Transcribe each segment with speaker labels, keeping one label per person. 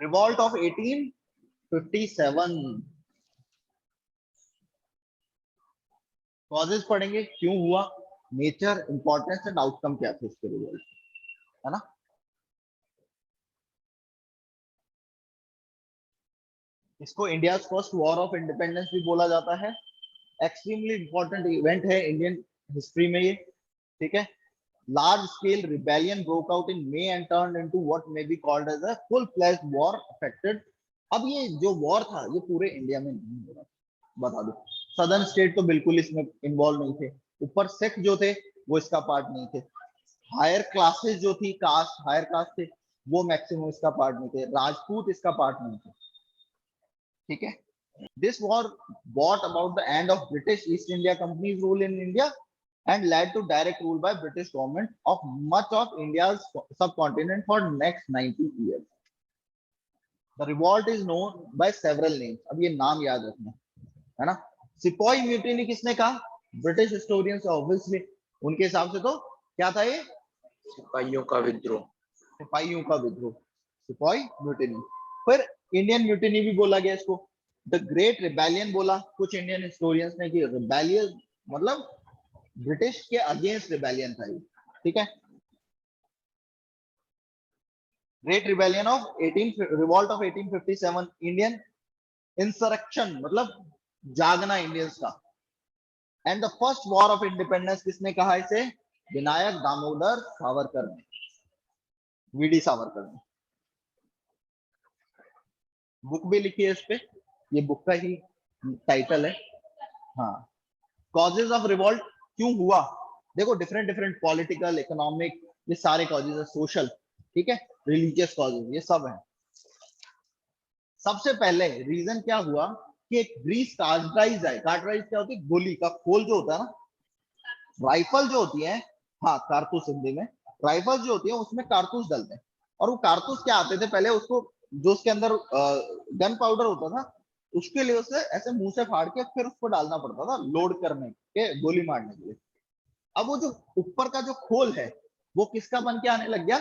Speaker 1: Revolt of 1857, causes पढ़ेंगे, क्यों हुआ, नेचर, इंपॉर्टेंस एंड आउटकम क्या थे इसके रिवॉल्ट, है ना। इसको India first war of independence भी बोला जाता है। एक्सट्रीमली इंपॉर्टेंट इवेंट है इंडियन हिस्ट्री में ये, ठीक है। Large scale rebellion broke out in May and turned into what may be called as a full fledged war affected. अब ये जो वॉर था ये पूरे इंडिया में नहीं हो रहा, बता दो। सदर्न स्टेट तो बिल्कुल इसमें इन्वॉल्व नहीं थे, ऊपर सिख जो थे वो इसका पार्ट नहीं थे, हायर क्लासेस जो थी, कास्ट, हायर कास्ट थे, वो मैक्सिमम इसका पार्ट नहीं थे, राजपूत इसका पार्ट नहीं थे, ठीक है। This war brought about the end of British East India Company's rule in India and led to direct rule by British government of much of India's subcontinent for next 90 years. The revolt is known by several names. अब ये नाम याद रखना, है ना। सिपाही mutiny किसने कहा? ब्रिटिश हिस्टोरियंस ऑब्वियसली, उनके हिसाब से तो क्या था ये?
Speaker 2: सिपाहियों का विद्रोह।
Speaker 1: सिपाहियों का विद्रोह, सिपाही म्यूटिनी। फिर इंडियन म्यूटिनी भी बोला गया इसको, द ग्रेट रिबेलियन बोला कुछ इंडियन हिस्टोरियंस ने कि रिबेलियन मतलब ब्रिटिश के अगेंस्ट रिबेलियन था ये, ठीक है। Great rebellion of 18 revolt of 1857, Indian insurrection मतलब जागना इंडियंस का। And the first war of independence किसने कहा इसे? विनायक दामोदर सावरकर ने, वीडी सावरकर ने। बुक भी लिखी है इस पे, ये बुक का ही टाइटल है। हाँ, कॉजेज ऑफ रिवॉल्ट क्यों हुआ? देखो डिफरेंट डिफरेंट पॉलिटिकल, इकोनॉमिक, ये सारे कॉजेज है, सोशल, ठीक है, रिलीजियस कॉजेज, ये सब है। सबसे पहले रीजन क्या हुआ कि एक ग्रीस कार्टराइज है। कार्टराइज क्या होती है? गोली का खोल जो होता है ना, राइफल जो होती है, हाँ कारतूस हिंदी में, राइफल जो होती है उसमें कारतूस डलते हैं। और वो कारतूस क्या आते थे पहले, उसको जो उसके अंदर गन पाउडर होता था, उसके लिए उसे ऐसे मुंह से फाड़ के फिर उसको डालना पड़ता था लोड करने के, गोली मारने के लिए। अब वो जो ऊपर का जो खोल है वो किसका बन के आने लग गया?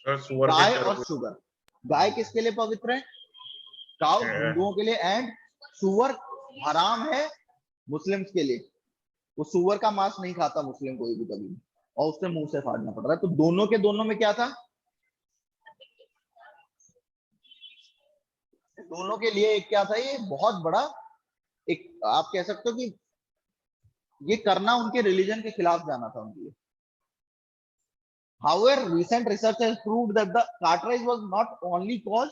Speaker 1: गाय और शुगर। गाय किसके लिए पवित्र है? काउ हिंदुओं के लिए, एंड सुअर हराम है मुस्लिम्स के लिए। वो सुअर का मांस नहीं खाता मुस्लिम कोई भी कभी, और उससे मुंह से फाड़ना पड़ रहा है। तो दोनों के दोनों में क्या था? दोनों के लिए एक क्या था, ये बहुत बड़ा एक, आप कह सकते हो कि ये करना उनके रिलीजन के खिलाफ जाना था उनके लिए। However, recent research has proved that the Cartridge was not only cause,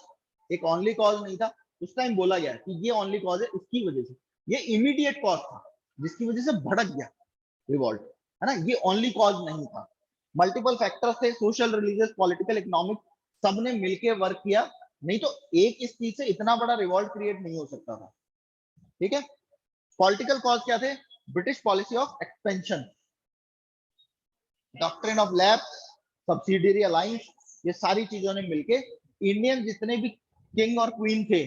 Speaker 1: एक only cause नहीं था। उस टाइम बोला गया कि ये only cause है, इसकी वजह से ये immediate cause था जिसकी वजह से भड़क गया रिवॉल्ट, है ना। ये only cause नहीं था, मल्टीपल फैक्टर्स थे, सोशल, रिलीजियस, पॉलिटिकल, इकोनॉमिक, सबने मिलकर वर्क किया, नहीं तो एक इस चीज से इतना बड़ा रिवॉल्ट क्रिएट नहीं हो सकता था, ठीक है। पॉलिटिकल कॉज क्या थे? British policy of expansion, doctrine of lapse, subsidiary alliance, ये सारी चीजों ने मिलके इंडियन जितने भी किंग और क्वीन थे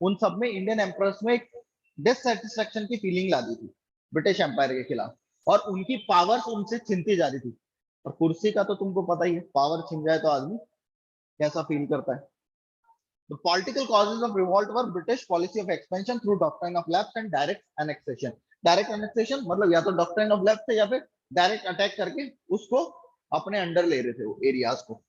Speaker 1: उन सब में, इंडियन एम्परर्स में एक डिससेटिस्फैक्शन की फीलिंग ला दी थी ब्रिटिश एम्पायर के खिलाफ, और उनकी पावर्स उनसे छीनती जा रही थी। और कुर्सी का तो तुमको पता ही है, पावर छिन जाए तो आदमी कैसा फील करता है। The political causes of revolt were British policy of expansion through doctrine of lapse and direct annexation. Direct annexation मतलब या तो doctrine of lapse थे या फिर डायरेक्ट अटैक करके उसको अपने अंडर ले रहे थे वो एरियाज को।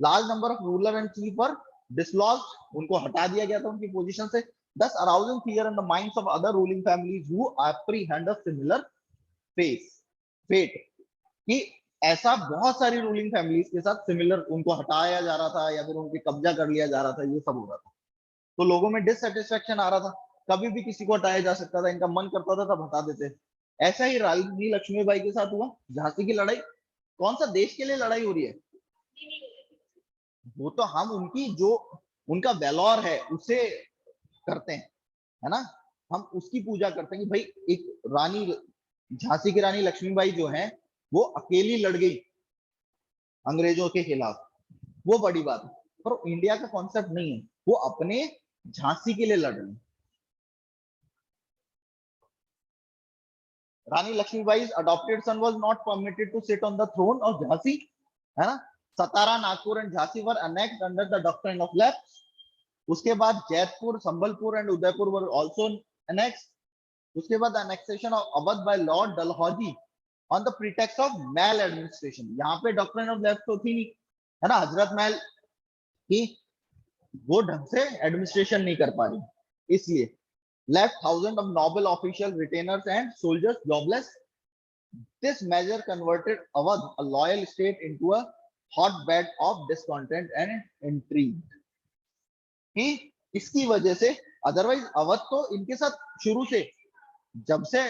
Speaker 1: Large number of ruler and chief were dislodged, उनको हटा दिया गया था उनकी पोजीशन से, thus arousing fear in the minds of other ruling families who apprehend a similar fate, कि ऐसा बहुत सारी रूलिंग फैमिलीज के साथ सिमिलर उनको हटाया जा रहा था या फिर उनके कब्जा कर लिया जा रहा था, ये सब हो रहा था। तो लोगों में डिससेटिस्फेक्शन आ रहा था, कभी भी किसी को हटाया जा सकता था, इनका मन करता था तब हटा देते। ऐसा ही रानी लक्ष्मीबाई के साथ हुआ, झांसी की लड़ाई। कौन सा देश के लिए लड़ाई हो रही है? वो तो हम उनकी जो उनका वेलोर है उसे करते हैं, है ना, हम उसकी पूजा करते हैं कि भाई एक रानी, झांसी की रानी लक्ष्मीबाई जो है वो अकेली लड़ गई अंग्रेजों के खिलाफ, वो बड़ी बात है। पर इंडिया का कॉन्सेप्ट नहीं है, वो अपने झांसी के लिए लड़ रहे हैं। रानी लक्ष्मीबाई's adopted son was not permitted to sit on the throne of Jhansi, है ना। Satara, Nagpur and Jhansi were annexed under the doctrine of lapse. उसके बाद Jaipur, Sambalpur and Udaipur were also annexed. उसके बाद annexation of Awadh by Lord Dalhousie on the pretext of mal administration। यहाँ पे doctrine of left तो थी नहीं, है ना, हजरत महल की वो ढंग से एडमिनिस्ट्रेशन नहीं कर पा रही, इसलिए left thousands of noble officials, retainers and soldiers jobless। This measure converted Awadh, a loyal state, into a hotbed of discontent and intrigue। कि इसकी वजह से अदरवाइज अवध तो इनके साथ शुरू से, जब से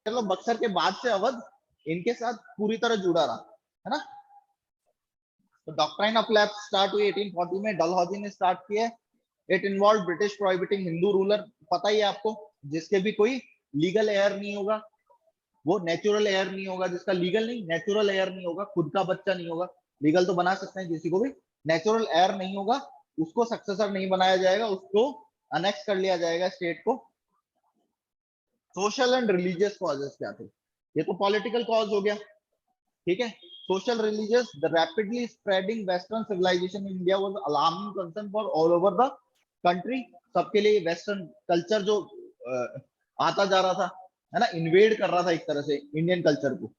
Speaker 1: चलो बक्सर के बाद से अवध इनके साथ पूरी तरह जुड़ा रहा, है ना। तो डॉक्ट्राइन ऑफ लेफ्ट स्टार्ट हुई 1840 में, डलहौजी ने स्टार्ट किया। It involve British prohibiting Hindu ruler, पता ही है आपको, जिसके भी कोई लीगल एयर नहीं होगा, वो नेचुरल एयर नहीं होगा, जिसका लीगल नहीं नेचुरल एयर नहीं होगा, खुद का बच्चा नहीं होगा, लीगल तो बना सकते हैं किसी को भी, नेचुरल एयर नहीं होगा, उसको सक्सेसर नहीं बनाया जाएगा, उसको अनेक्स कर लिया जाएगा स्टेट को। सोशल एंड रिलीजियस कॉजेस क्या थे, ये तो पॉलिटिकल कॉज हो गया, ठीक है। Social religious, the rapidly spreading western civilisation in India was alarming concern for all over the country. सबके लिए वेस्टर्न कल्चर जो आता जा रहा था, है ना, इन्वेड कर रहा था एक तरह से इंडियन कल्चर को।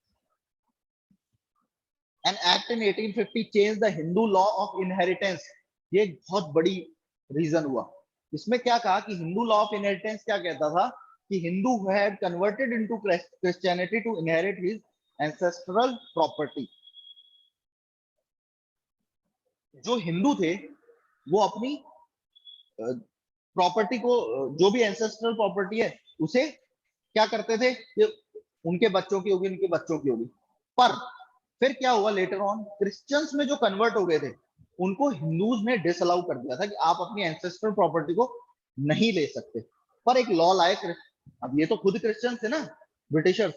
Speaker 1: An act in 1850 change the Hindu law of inheritance, ये बहुत बड़ी रीजन हुआ। इसमें क्या कहा कि हिंदू लॉ ऑफ इनहेरिटेंस क्या कहता था कि Hindu had converted into Christianity to inherit his ancestral property. जो हिंदू थे वो अपनी प्रॉपर्टी को, जो भी एंसेस्ट्रल प्रॉपर्टी है, उसे क्या करते थे कि उनके बच्चों की होगी, उनके बच्चों की होगी। पर फिर क्या हुआ, लेटर ऑन क्रिश्चियंस में जो कन्वर्ट हो गए थे उनको हिंदूज ने डिसअलाउ कर दिया था कि आप अपनी एंसेस्ट्रल प्रॉपर्टी को नहीं ले सकते। पर एक लॉ लाए, अब ये तो खुद क्रिश्चियन थे ना, ब्रिटिशर्स,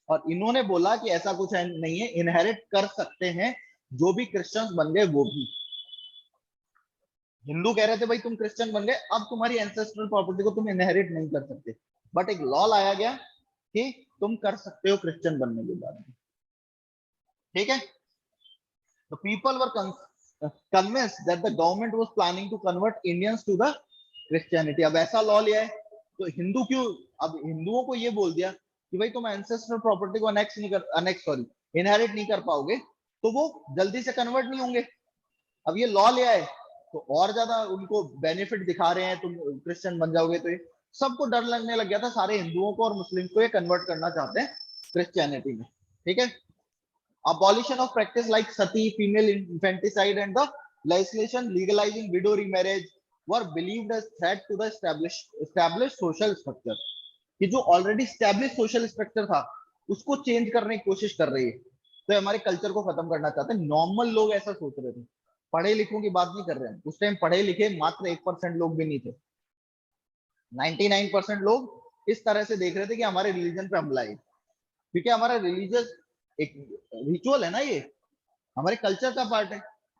Speaker 1: और इन्होंने बोला कि ऐसा कुछ नहीं है, इनहेरिट कर सकते हैं जो भी क्रिश्चियंस बन गए वो भी। हिंदू कह रहे थे भाई तुम क्रिश्चियन बन गए, अब तुम्हारी एंसेस्ट्रल प्रॉपर्टी को तुम इनहेरिट नहीं कर सकते, बट एक लॉ लाया गया कि तुम कर सकते हो क्रिश्चियन बनने के बाद, ठीक है। The people were convinced that the government was planning to convert Indians to the Christianity। अब ऐसा लॉ लिया है तो हिंदू क्यों, अब हिंदुओं को ये बोल दिया कि भाई तुम एंसेस्ट्रल प्रॉपर्टी को इनहेरिट नहीं कर पाओगे, तो वो जल्दी से कन्वर्ट नहीं होंगे। अब ये लॉ लिया है तो और ज्यादा उनको बेनिफिट दिखा रहे हैं, तुम क्रिश्चियन बन जाओगे। तो ये सबको डर लगने लग गया था, सारे हिंदुओं को और मुस्लिम को ये कन्वर्ट करना चाहते हैं क्रिश्चियनिटी में, ठीक है। Abolition of practice like sati, female infanticide and the legislation legalizing widow remarriage were believed as threat to the established social structure। कि जो ऑलरेडी established social structure था उसको चेंज करने की कोशिश कर रही है, तो हमारे कल्चर को खत्म करना चाहते हैं। नॉर्मल लोग ऐसा सोच रहे थे, पढ़े लिखों की बात नहीं कर रहे हैं, उस टाइम पढ़े लिखे मात्र 1% लोग भी नहीं थे, 99% लोग इस तरह से देख रहे थे कि हमारे रिलीजन पे हमला है, क्योंकि हमारा रिलीजियस एक रिचुअल है ना, ये हमारे कल्चर का पार्ट है,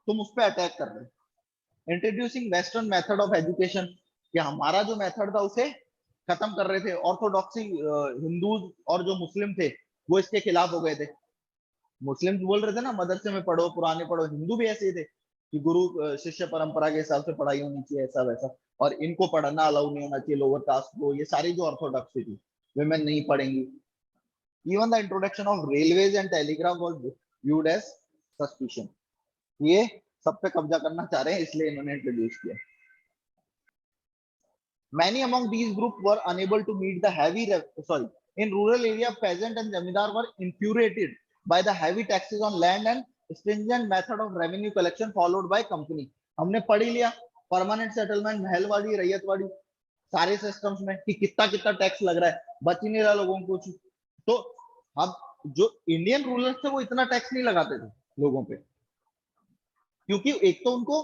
Speaker 1: तुम उस पर अटैक कर रहे हो। Introducing western method of education, कि हमारा जो मेथड था उसे खत्म कर रहे थे। ऑर्थोडॉक्सी हिंदू और जो मुस्लिम थे वो इसके खिलाफ हो गए थे। मुस्लिम बोल रहे थे ना मदरसे में पढ़ो, पुराने पढ़ो, हिंदू भी ऐसे ही थे कि गुरु शिष्य परंपरा के हिसाब से पढ़ाई होनी चाहिए, ऐसा वैसा, और इनको पढ़ना अलाउ नहीं होना चाहिए, लोअर कास्ट को, ये सारी जो ऑर्थोडॉक्सी थी, विमेन नहीं पढ़ेंगी। Even the introduction of railways and telegraph was viewed as suspicion। ये सब पे कब्जा करना चाह रहे हैं, इसलिए इन्होंने इंट्रोड्यूस किया। Many among these groups were unable to meet the heavy in rural area, peasant and zamindar were infuriated by the heavy taxes on land and stringent method of revenue collection followed by company। हमने पढ़ ही लिया permanent settlement, Mahalwari, ryotwari, सारे systems में कि कितना कितना tax लग रहा है, बच ही नहीं रहा लोगों को कुछ। तो अब जो इंडियन रूलर्स थे वो इतना टैक्स नहीं लगाते थे लोगों पे, क्योंकि एक तो उनको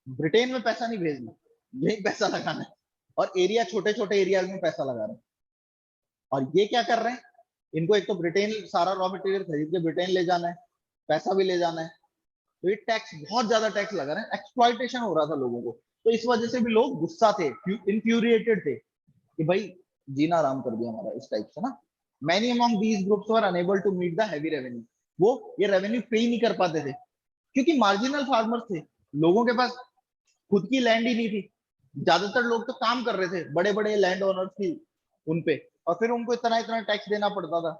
Speaker 1: ब्रिटेन में पैसा नहीं भेजना, यही पैसा लगाना है, और एरिया छोटे छोटे एरियाज में पैसा लगा रहे हैं। और ये क्या कर रहे हैं, इनको एक तो ब्रिटेन सारा रॉ मटेरियल खरीद के ब्रिटेन ले जाना है, पैसा भी ले जाना है, तो ये टैक्स बहुत ज्यादा टैक्स लगा रहे हैं, एक्सप्लॉइटेशन हो रहा था लोगों को। तो इस वजह से भी लोग गुस्सा थे, इन्फ्यूरिएटेड थे कि भाई जीना आराम कर दिया हमारा, इस टाइप से ना। Many among these groups were unable to meet the heavy revenue। वो ये रेवेन्यू पे ही नहीं कर पाते थे, क्योंकि मार्जिनल फार्मर्स थे, लोगों के पास खुद की लैंड ही नहीं थी, ज्यादातर लोग तो काम कर रहे थे, बड़े बड़े लैंड ओनर्स थी उनपे, और फिर उनको इतना इतना टैक्स देना पड़ता था।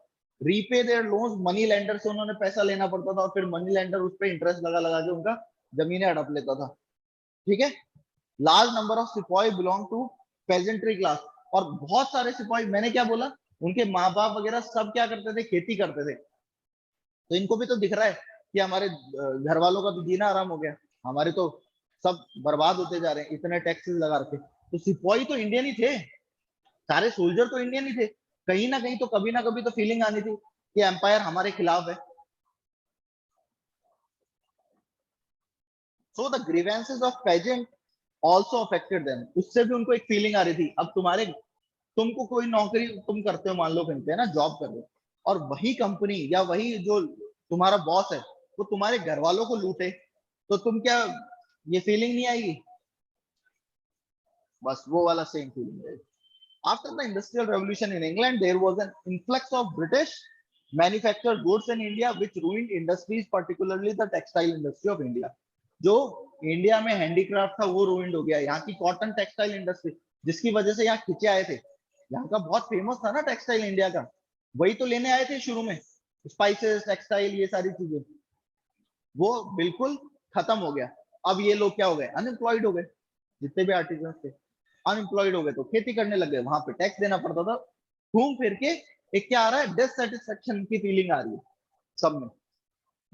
Speaker 1: Repay their loans, money lender से उन्होंने पैसा लेना पड़ता था, और फिर मनी लेंडर उस पर इंटरेस्ट लगा लगा के उनका जमीनें हड़प लेता था। ठीक है, लार्ज नंबर ऑफ सिपाही बिलोंग टू पेजेंट्री क्लास, और बहुत सारे सिपाही, मैंने क्या बोला, उनके माँ बाप वगैरह सब क्या करते थे, खेती करते थे। तो इनको भी तो दिख रहा है कि हमारे घर वालों का तो जीना आराम हो गया, हमारे तो सब बर्बाद होते जा रहे हैं इतने टैक्सेस लगा रखे। तो सिपाही तो इंडियन ही थे, सारे सोल्जर तो इंडियन ही थे। कहीं ना कहीं तो कभी ना कभी तो फीलिंग आनी थी कि एम्पायर हमारे खिलाफ है। So the grievances of peasant also affected them, उससे भी उनको एक फीलिंग आ रही थी। अब तुमको कोई नौकरी तुम करते हो, मान लो कहीं पे ना जॉब कर रहे हो, और वही कंपनी या वही जो तुम्हारा बॉस है वो तुम्हारे घर वालों को लूटे, तो तुम क्या, ये फीलिंग नहीं आएगी? बस वो वाला सेम फीलिंग है। After the industrial revolution in England there was an influx of British manufactured goods in India which ruined industries, particularly the textile industry of India. जो इंडिया में हैंडीक्राफ्ट था वो रूइंड हो गया। यहाँ की कॉटन टेक्सटाइल इंडस्ट्री, जिसकी वजह से यहाँ खींचे आए थे, यहाँ का बहुत फेमस था ना टेक्सटाइल इंडिया का, वही तो लेने आए थे शुरू में, स्पाइसेस, टेक्सटाइल, ये सारी चीजें, वो बिल्कुल खत्म हो गया। अब ये लोग क्या हो गए, अनएम्प्लॉयड हो गए, जितने भी आर्टिजन थे अनएम्प्लॉयड हो गए, तो खेती करने लग गए, वहां पे टैक्स देना पड़ता था। घूम फिर के एक क्या आ रहा है, डिससेटिस्फेक्शन की फीलिंग आ रही है सब में।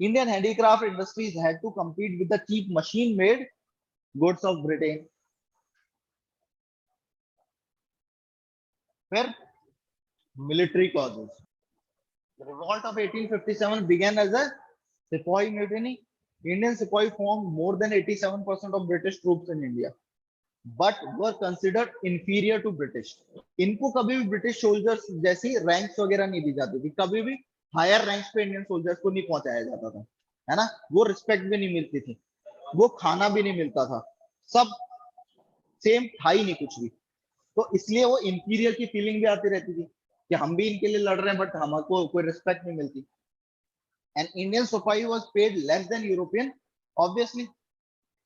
Speaker 1: Indian handicraft industries had to compete with the cheap machine made goods of Britain. फिर military causes. The revolt of 1857 began as a Sepoy mutiny. Indian Sepoy formed more than 87% of British troops in India, but were considered inferior to British. इनको कभी भी British soldiers जैसी ranks वगैरह नहीं दी जाती थी, कभी भी हायर रैंक्स पे इंडियन सोल्जर्स को नहीं पहुंचाया जाता था, है ना, वो रिस्पेक्ट भी नहीं मिलती थी, वो खाना भी नहीं मिलता था, सब सेम था ही नहीं कुछ भी। तो इसलिए वो इंफीरियर की फीलिंग भी आती रहती थी कि हम भी इनके लिए लड़ रहे हैं बट हमको कोई रिस्पेक्ट नहीं मिलती। एंड इंडियन सिपाही was paid less than European, obviously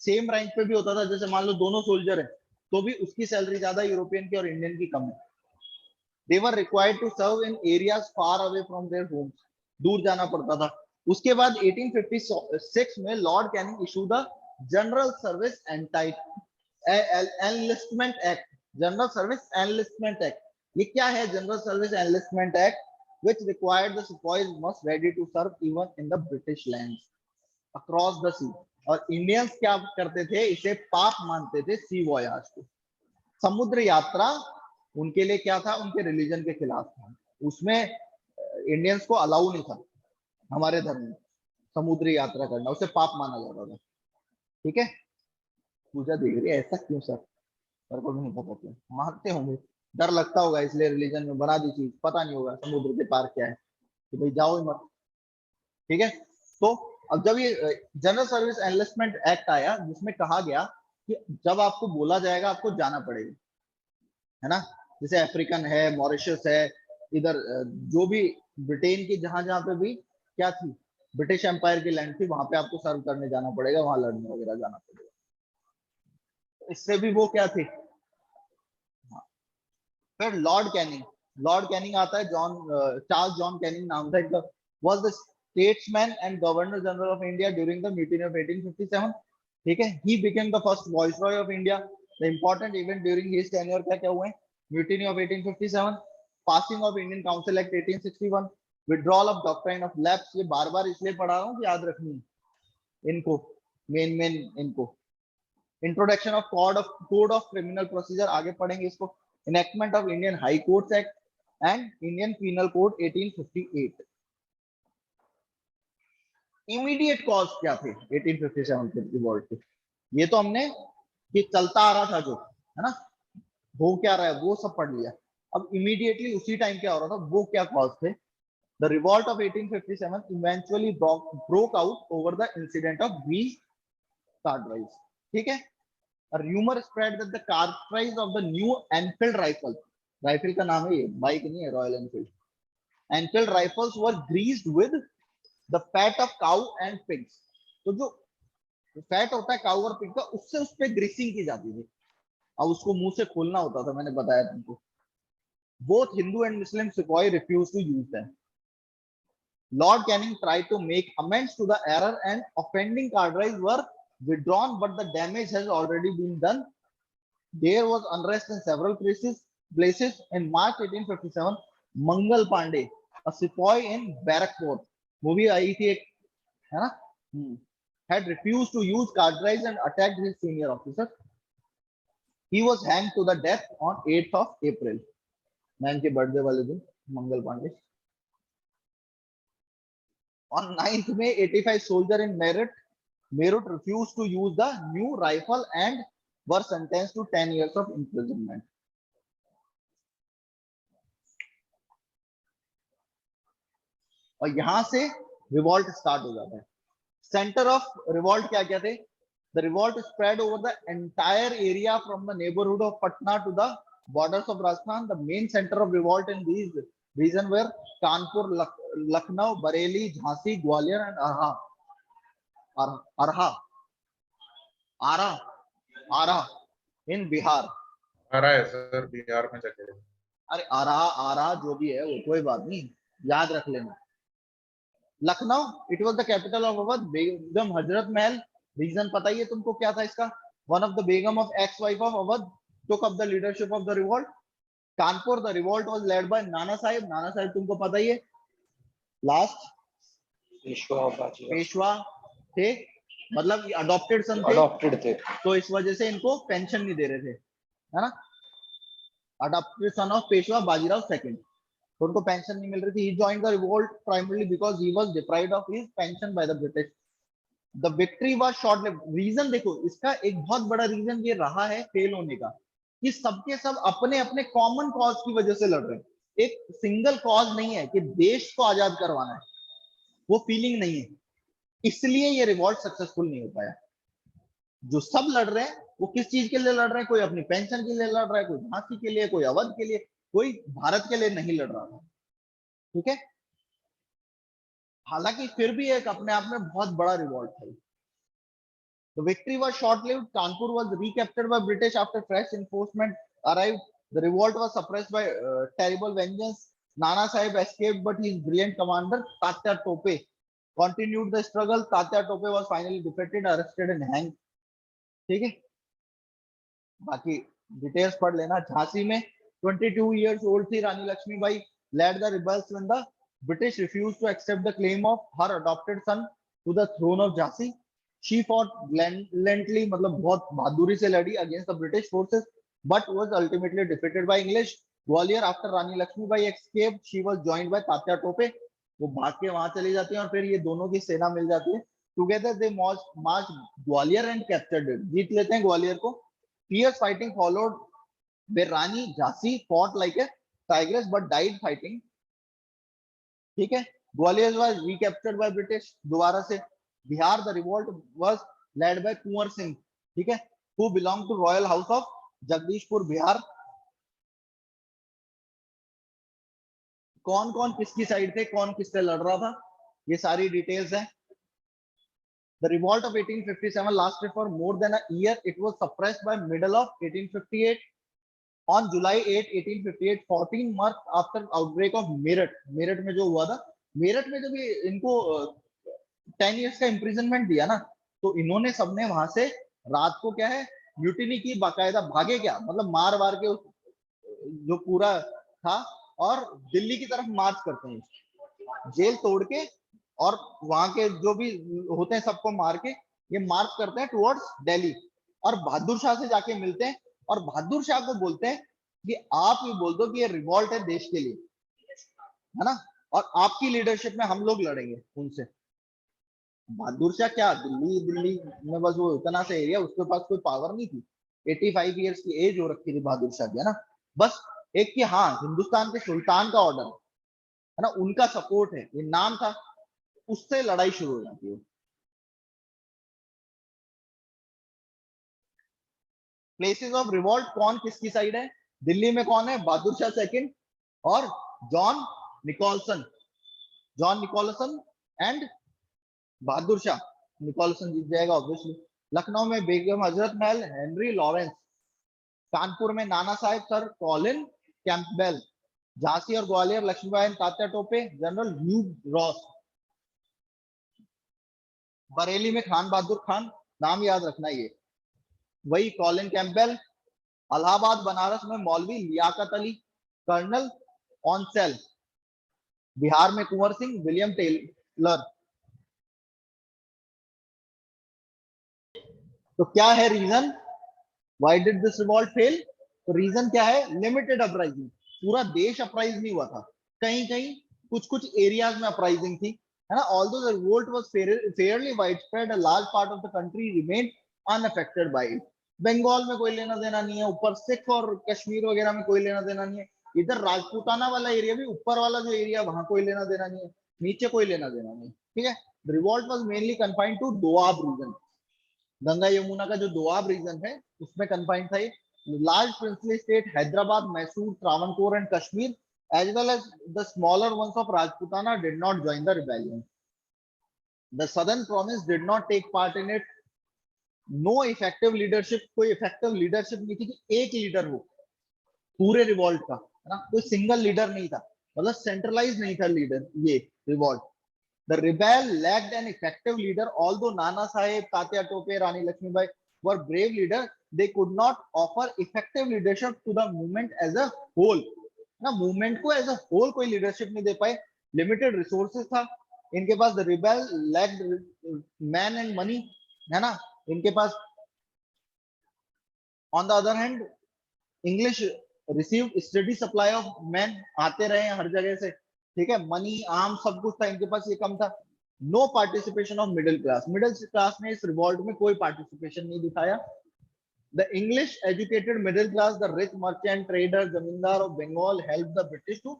Speaker 1: same rank पे भी होता था, जैसे मान लो दोनों सोल्जर है तो भी उसकी सैलरी ज्यादा यूरोपियन की और इंडियन की कम है। They were required to serve in areas far away from their homes, दूर जाना पड़ता था। उसके बाद 1856 में Lord Canning issue the General Service Enlistment Act. General Service Enlistment Act, ये क्या है General Service Enlistment Act? which required the sepoys must ready to serve even in the British lands across the sea. और Indians क्या करते थे, इसे पाप मानते थे, सी वॉयाज को, समुद्र यात्रा उनके लिए क्या था, उनके रिलीजन के खिलाफ था, उसमें इंडियंस को अलाउ नहीं था हमारे धर्म में समुद्री यात्रा करना, उसे पाप माना जाता था। ठीक है, पूजा देख रही है, ऐसा क्यों सर? सर को भी नहीं पता, क्यों मानते होंगे, डर लगता होगा इसलिए रिलीजन में बना दी चीज, पता नहीं होगा समुद्र के पार क्या है, कि भाई जाओ ही मत। ठीक है, तो अब जब ये जनरल सर्विस एनलिस्टमेंट एक्ट आया जिसमें कहा गया कि जब आपको बोला जाएगा आपको जाना पड़ेगा, है ना, जैसे अफ्रीकन है, मॉरिशस है, इधर जो भी ब्रिटेन की जहां जहां पे भी क्या थी, ब्रिटिश एम्पायर की लैंड थी, वहां पे आपको सर्व करने जाना पड़ेगा, वहां लड़ने वगैरह जाना पड़ेगा। इससे भी वो क्या थे। फिर लॉर्ड कैनिंग आता है, चार्ल्स जॉन कैनिंग नाम था इनका, was the statesman and governor general of India during the mutiny of 1857। ठीक है, he became the first viceroy of India. The important event during his tenure क्या क्या हुए, mutiny of 1857, passing of Indian council act 1861, withdrawal of doctrine of lapse, ये बार बार इसलिए पढ़ा रहा हूँ कि याद रखनी इनको, मेन इनको। Introduction of code of criminal procedure, आगे पढ़ेंगे इसको। enactment of Indian High Courts Act and Indian Penal Code 1858। Immediate cause क्या थे 1857 के रिवॉल्ट के, ये तो हमने कि चलता आ रहा था जो, है ना, हो क्या रहा है वो सब पढ़ लिया। अब इमीडिएटली उसी टाइम क्या हो रहा था, वो क्या कॉज थे। The revolt of 1857 eventually broke out over the incident of Greece Cardwise। ठीक है, a rumor spread that the cartridge of the new Enfield rifle का नाम है ये, बाइक नहीं है, royal Enfield, Enfield rifles were greased with the fat of cow and pigs। तो जो फैट होता है काऊ और पिग का, उससे उस पे ग्रीसिंग की जाती थी। अब उसको मुंह से खोलना होता था, मैंने बताया तुमको। Both Hindu and Muslim sipahi refuse to use them. Lord Canning tried to make amends to the error and offending cardinals were withdrawn, but the damage has already been done. There was unrest in several places. In March 1857, Mangal Pandey, a sepoy in Barakpur, movie आई थी एक, है ना, had refused to use cardinals and attacked his senior officer. He was hanged to the death on 8th of April. मैं इनके birthday वाले दिन, Mangal Pandey. On 9th May, 85 soldiers in Meerut refused to use the new rifle and were sentenced to 10 years of imprisonment. और यहां से revolt start हो जाता है। सेंटर ऑफ रिवॉल्ट क्या क्या थे? The revolt spread over the entire area from the neighborhood of Patna to the borders of Rajasthan. The main center of revolt in these regions were Kanpur, Lucknow, Bareilly, Jhansi, Gwalior, and Ara in Bihar.
Speaker 3: आ रहा है sir, Bihar में जाके।
Speaker 1: अरे आरा जो भी है वो कोई बात नहीं, याद रख लेना। Lucknow, it was the capital of Awadh. Begum Hazrat Mahal, reason पता ही है तुमको क्या था इसका? One of the Begum of ex wife of Awadh took up the leadership of the revolt. Kanpur, the revolt was led by Nana Sahib. Nana Sahib तुमको पता ही है, लास्ट पेशवा थे, मतलब अडॉप्टेड सन थे,
Speaker 2: अडॉप्टेड थे,
Speaker 1: तो इस वजह से इनको पेंशन नहीं दे रहे थे, है ना। Adopted son of Peshwa Bajirao second, तो उनको पेंशन नहीं मिल रही थी। He joined the revolt primarily because he was deprived of his pension by the British. The victory was short-lived. Reason देखो, इसका एक बहुत बड़ा रीजन ये रहा है फेल होने का, कि सबके सब अपने अपने कॉमन कॉज की वजह से लड़ रहे हैं। एक सिंगल कॉज नहीं है कि देश को आजाद करवाना है, वो फीलिंग नहीं है, इसलिए ये रिवॉल्ट सक्सेसफुल नहीं हो पाया। जो सब लड़ रहे हैं वो किस चीज के लिए लड़ रहे हैं? कोई अपनी पेंशन के लिए लड़ रहा है, कोई झांसी के लिए, कोई अवध के लिए, कोई भारत के लिए नहीं लड़ रहा था, ठीक है। हालांकि फिर भी एक अपने आप में बहुत बड़ा रिवॉल्ट था। The victory was short-lived. Kanpur was recaptured by British after fresh enforcement arrived. The revolt was suppressed by terrible vengeance. Nana Sahib escaped, but his brilliant commander Tatya Tope continued the struggle. Tatya Tope was finally defeated, arrested, and hanged. ठीक है, बाकी details पढ़ लेना। झांसी में 22 years old थी रानी Lakshmibai, led the rebels when the British refused to accept the claim of her adopted son to the throne of Jhansi. She fought gallantly, मतलब बहुत बहादुरी से लड़ी against the British forces, but was ultimately defeated by English. Gwalior, after Rani Lakshmibai escaped, she was joined by Tatya Tope. वो भाग के वहां चली जाती है और फिर ये दोनों की सेना मिल जाती है। Together they marched Gwalior and captured it. जीत लेते हैं ग्वालियर को। Fierce fighting followed, where Rani Jhansi fought like a tigress but died fighting. ठीक है, Gwalior was recaptured by British दोबारा से। Bihar, the revolt was led by Kunwar Singh, ठीक है, who belonged to royal house of Jagdishpur Bihar. कौन कौन किसकी साइड थे, कौन किससे लड़ रहा था, ये सारी डिटेल्स है। The revolt of 1857 lasted for more than a year. It was suppressed by middle of 1858. On July 8, 1858, 14 months after outbreak of Meerut में जो हुआ था, मेरठ में जब इनको 10 years का imprisonment दिया ना, तो इन्होंने सबने वहां से रात को क्या है म्यूटिनी की, बाकायदा भागे, क्या मतलब मार वार के जो पूरा था, और दिल्ली की तरफ मार्च करते हैं, जेल तोड़ के और वहां के जो भी होते हैं सबको मार के ये मार्च करते हैं टुवर्ड्स दिल्ली, और बहादुर शाह से जाके मिलते हैं और बहादुर शाह को बोलते हैं कि आप ये बोल दो कि ये रिवॉल्ट है देश के लिए, है ना, और आपकी लीडरशिप में हम लोग लड़ेंगे उनसे। बहादुर शाह क्या, दिल्ली में बस वो इतना सा एरिया, उसके पास कोई पावर नहीं थी। 85 ईयर्स की एज हो रखी थी बहादुर शाह की, है ना, बस एक कि हाँ हिंदुस्तान के सुल्तान का ऑर्डर है ना, उनका सपोर्ट है, ये नाम था, उससे लड़ाई शुरू हो जाती है। प्लेसेस ऑफ रिवॉल्ट, कौन किसकी साइड है? दिल्ली में कौन है? बहादुर शाह सेकंड और John Nicholson and Bahadur Shah. Nicholson जीत जाएगा ऑब्वियसली। लखनऊ में बेगम हजरत महल हेनरी लॉरेंस, कानपुर में Nana Saheb sir Colin Campbell, Jhansi और ग्वालियर लक्ष्मीबाई तात्या टोपे जनरल ह्यू रॉस, बरेली में खान बहादुर खान, नाम याद रखना ये वही कॉलिन कैंपबेल, इलाहाबाद बनारस में मौलवी लियाकत अली, कर्नल ऑनसेल, बिहार में कुंवर सिंह विलियम टेलर। तो क्या है reason, why did this revolt fail? तो रीजन क्या है, लिमिटेड अपराइजिंग। पूरा देश अपराइज नहीं हुआ था, कहीं कहीं कुछ कुछ एरियाज में अपराइजिंग थी, है ना। Although the revolt was fairly widespread, a large part of the country remained unaffected by it. Bengal में कोई लेना देना नहीं है, ऊपर सिख और कश्मीर वगैरह में कोई लेना देना नहीं है, इधर राजपूताना वाला एरिया भी, ऊपर वाला जो एरिया वहां कोई लेना देना नहीं है, नीचे कोई लेना देना नहीं, ठीक है। Revolt was mainly confined to Doab region, Ganga Yamuna का जो दोआब रीजन है उसमें कन्फाइंड था ये। Large princely state Hyderabad, Mysore, Travancore and Kashmir as well as the smaller ones of Rajputana did not join the rebellion. The southern province did not take part in it. No effective leadership, कोई effective leadership नहीं थी कि एक leader हो पूरे revolt का, है ना, कोई सिंगल लीडर नहीं था, मतलब सेंट्रलाइज नहीं था लीडर ये revolt. The rebel lacked an effective leader. Although Nana Sahib, Tatya Tope, Rani Lakshmibai were brave leaders, they could not offer effective leadership to the movement as a whole. ना movement को as a whole कोई leadership नहीं दे पाए, limited resources था इनके पास। The rebel lacked man and money, है ना, इनके पास। On the other hand English received steady supply of man, आते रहे हर जगह से, ठीक है, मनी आर्म सब कुछ था इनके पास, ये कम था। No participation of middle class, middle class ने इस रिवॉल्ट में कोई पार्टिसिपेशन नहीं दिखाया। The English educated middle class, the rich merchant, trader, जमींदार of Bengal helped the British to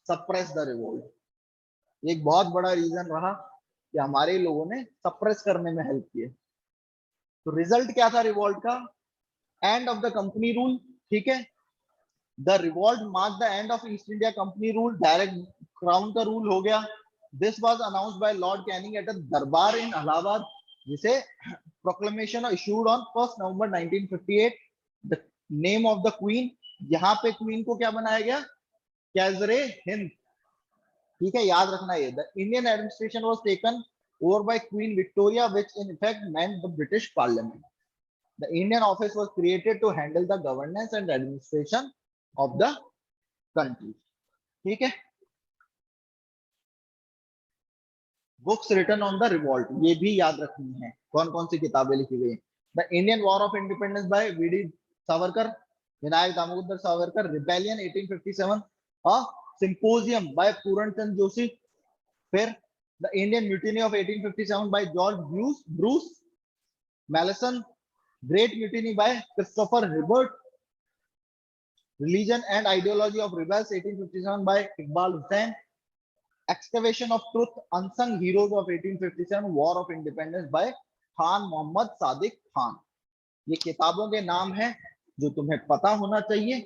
Speaker 1: suppress the revolt. एक बहुत बड़ा रीजन रहा कि हमारे लोगों ने सप्रेस करने में हेल्प किए। तो रिजल्ट क्या था रिवॉल्ट का, end of the company rule, ठीक है। The revolt mark the end of east India company rule, direct crown का रूल हो गया। This was announced by Lord Canning at a दरबार इन इलाहाबाद, जिसे proclamation issued on 1st November 1958. The name of the queen, यहाँ पे queen को क्या बनाया गया, कैजरे हिंद, ठीक है, याद रखना ये। The Indian administration was taken over by Queen Victoria, which in effect meant the British Parliament. The Indian office was created to handle the governance and administration of the country, ठीक है। Books written on the revolt, ये भी याद रखनी है, कौन कौन सी किताबें लिखी गई। The Indian war of independence by VD Savarkar, Vinayak Damodar Savarkar, rebellion 1857, a symposium by Puran Chandra Joshi. फिर the Indian mutiny of 1857 by George Bruce Malleson, great mutiny by Christopher Hibbert, religion and ideology of rebels 1857 by Iqbal Husain, Excavation of Truth, Unsung Heroes of 1857, War of Independence by Khan Mohammad Sadiq Khan. ये किताबों के नाम हैं जो तुम्हें पता होना चाहिए,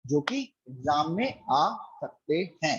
Speaker 1: जो कि एग्जाम में आ सकते हैं।